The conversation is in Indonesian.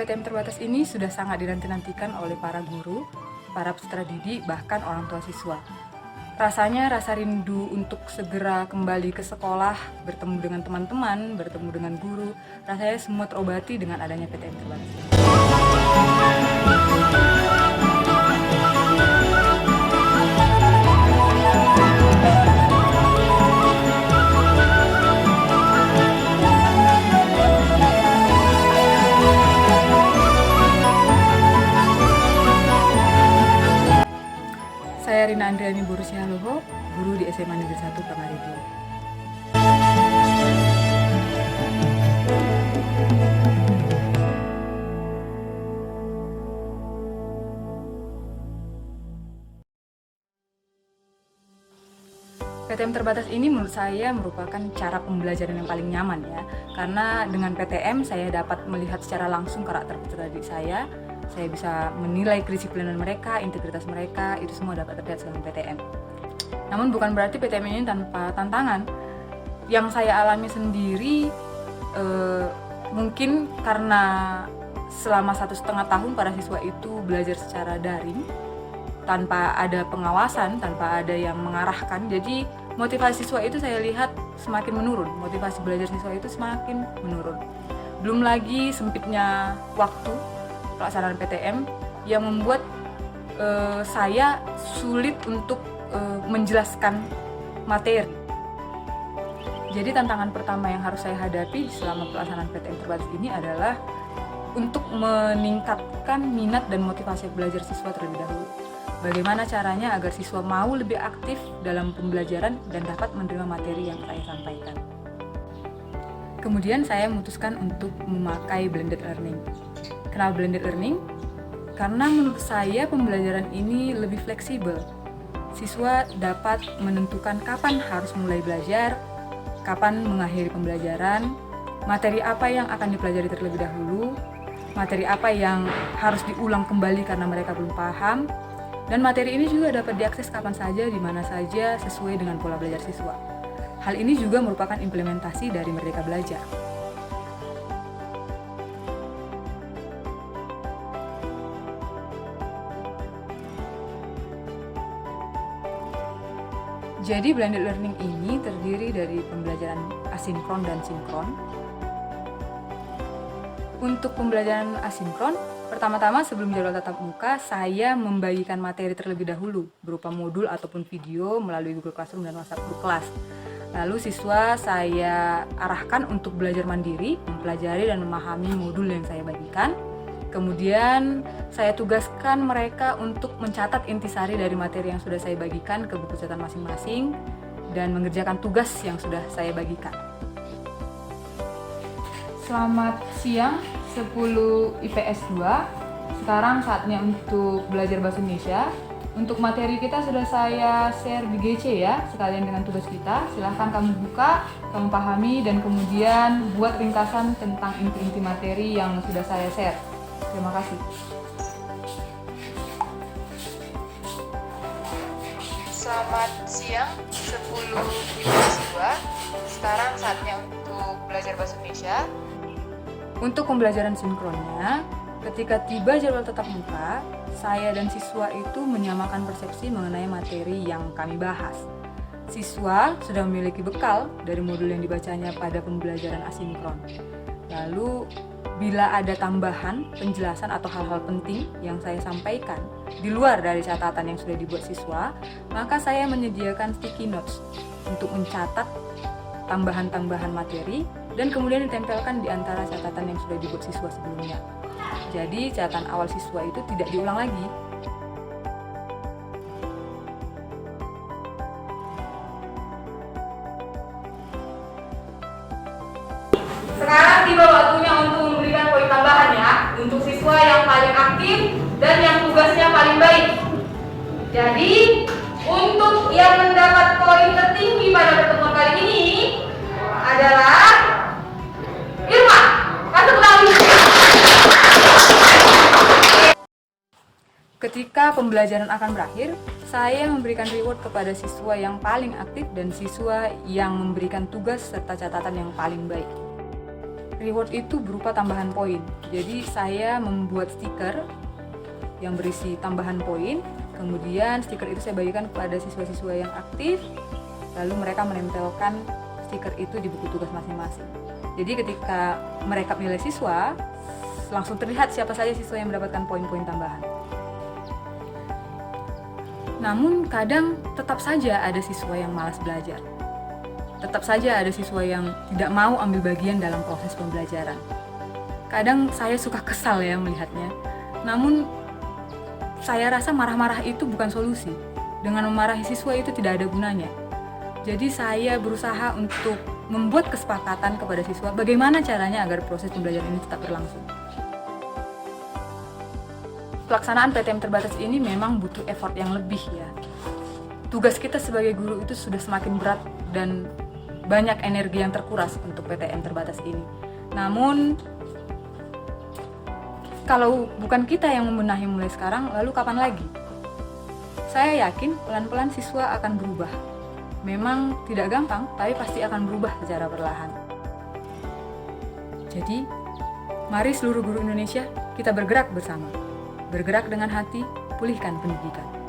PTM terbatas ini sudah sangat dinanti-nantikan oleh para guru, para peserta didik, bahkan orang tua siswa. Rasanya rasa rindu untuk segera kembali ke sekolah, bertemu dengan teman-teman, bertemu dengan guru, rasanya semua terobati dengan adanya PTM terbatas ini. Saya Rina Andriani Borusihaluho, guru di SMA Negeri 1 Pangarejo. PTM terbatas ini menurut saya merupakan cara pembelajaran yang paling nyaman ya, karena dengan PTM saya dapat melihat secara langsung karakter peserta didik saya bisa menilai kedisiplinan mereka, integritas mereka, itu semua dapat terlihat dalam PTM. Namun bukan berarti PTM ini tanpa tantangan. Yang saya alami sendiri mungkin karena selama 1,5 tahun para siswa itu belajar secara daring, tanpa ada pengawasan, tanpa ada yang mengarahkan, jadi motivasi siswa itu saya lihat semakin menurun, motivasi belajar siswa itu semakin menurun. Belum lagi sempitnya waktu pelaksanaan PTM yang membuat saya sulit untuk menjelaskan materi. Jadi tantangan pertama yang harus saya hadapi selama pelaksanaan PTM terbatas ini adalah untuk meningkatkan minat dan motivasi belajar siswa terlebih dahulu. Bagaimana caranya agar siswa mau lebih aktif dalam pembelajaran dan dapat menerima materi yang saya sampaikan. Kemudian saya memutuskan untuk memakai blended learning. Kenapa blended learning? Karena menurut saya pembelajaran ini lebih fleksibel. Siswa dapat menentukan kapan harus mulai belajar, kapan mengakhiri pembelajaran, materi apa yang akan dipelajari terlebih dahulu, materi apa yang harus diulang kembali karena mereka belum paham, dan materi ini juga dapat diakses kapan saja, di mana saja, sesuai dengan pola belajar siswa. Hal ini juga merupakan implementasi dari Merdeka Belajar. Jadi blended learning ini terdiri dari pembelajaran asinkron dan sinkron. Untuk pembelajaran asinkron, pertama-tama sebelum jadwal tatap muka, saya membagikan materi terlebih dahulu berupa modul ataupun video melalui Google Classroom dan WhatsApp Group Kelas. Lalu siswa saya arahkan untuk belajar mandiri, mempelajari dan memahami modul yang saya bagikan. Kemudian saya tugaskan mereka untuk mencatat intisari dari materi yang sudah saya bagikan ke buku catatan masing-masing dan mengerjakan tugas yang sudah saya bagikan. Selamat siang, 10 IPS 2. Sekarang saatnya untuk belajar bahasa Indonesia. Untuk materi kita sudah saya share di GC ya, sekalian dengan tugas kita. Silahkan kamu buka, kamu pahami, dan kemudian buat ringkasan tentang inti-inti materi yang sudah saya share. Terima kasih. Selamat siang, 10 IPS 2. Sekarang saatnya untuk belajar bahasa Indonesia. Untuk pembelajaran sinkronnya, ketika tiba jadwal tatap muka, saya dan siswa itu menyamakan persepsi mengenai materi yang kami bahas. Siswa sudah memiliki bekal dari modul yang dibacanya pada pembelajaran asinkron. Lalu, bila ada tambahan, penjelasan atau hal-hal penting yang saya sampaikan di luar dari catatan yang sudah dibuat siswa, maka saya menyediakan sticky notes untuk mencatat tambahan-tambahan materi dan kemudian ditempelkan di antara catatan yang sudah dibuat siswa sebelumnya. Jadi catatan awal siswa itu tidak diulang lagi. Sekarang tiba waktunya untuk memberikan poin tambahan ya, untuk siswa yang paling aktif dan yang tugasnya paling baik. Jadi, untuk yang mendapat poin tertinggi pada pertemuan kali ini adalah Irma. Kasih tangan. Ketika pembelajaran akan berakhir, saya memberikan reward kepada siswa yang paling aktif dan siswa yang memberikan tugas serta catatan yang paling baik. reward itu berupa tambahan poin. Jadi saya membuat stiker yang berisi tambahan poin, kemudian stiker itu saya bagikan kepada siswa-siswa yang aktif, lalu mereka menempelkan stiker itu di buku tugas masing-masing. Jadi ketika merekap nilai siswa, langsung terlihat siapa saja siswa yang mendapatkan poin-poin tambahan. Namun kadang tetap saja ada siswa yang malas belajar. Tetap saja ada siswa yang tidak mau ambil bagian dalam proses pembelajaran. Kadang saya suka kesal ya melihatnya. Namun saya rasa marah-marah itu bukan solusi. Dengan memarahi siswa itu tidak ada gunanya. Jadi saya berusaha untuk membuat kesepakatan kepada siswa bagaimana caranya agar proses pembelajaran ini tetap berlangsung. Pelaksanaan PTM terbatas ini memang butuh effort yang lebih ya. Tugas kita sebagai guru itu sudah semakin berat dan banyak energi yang terkuras untuk PTM terbatas ini. Namun kalau bukan kita yang membenahi mulai sekarang, lalu kapan lagi? Saya yakin pelan-pelan siswa akan berubah. Memang tidak gampang, tapi pasti akan berubah secara perlahan. Jadi, mari seluruh guru Indonesia kita bergerak bersama. Bergerak dengan hati, pulihkan pendidikan.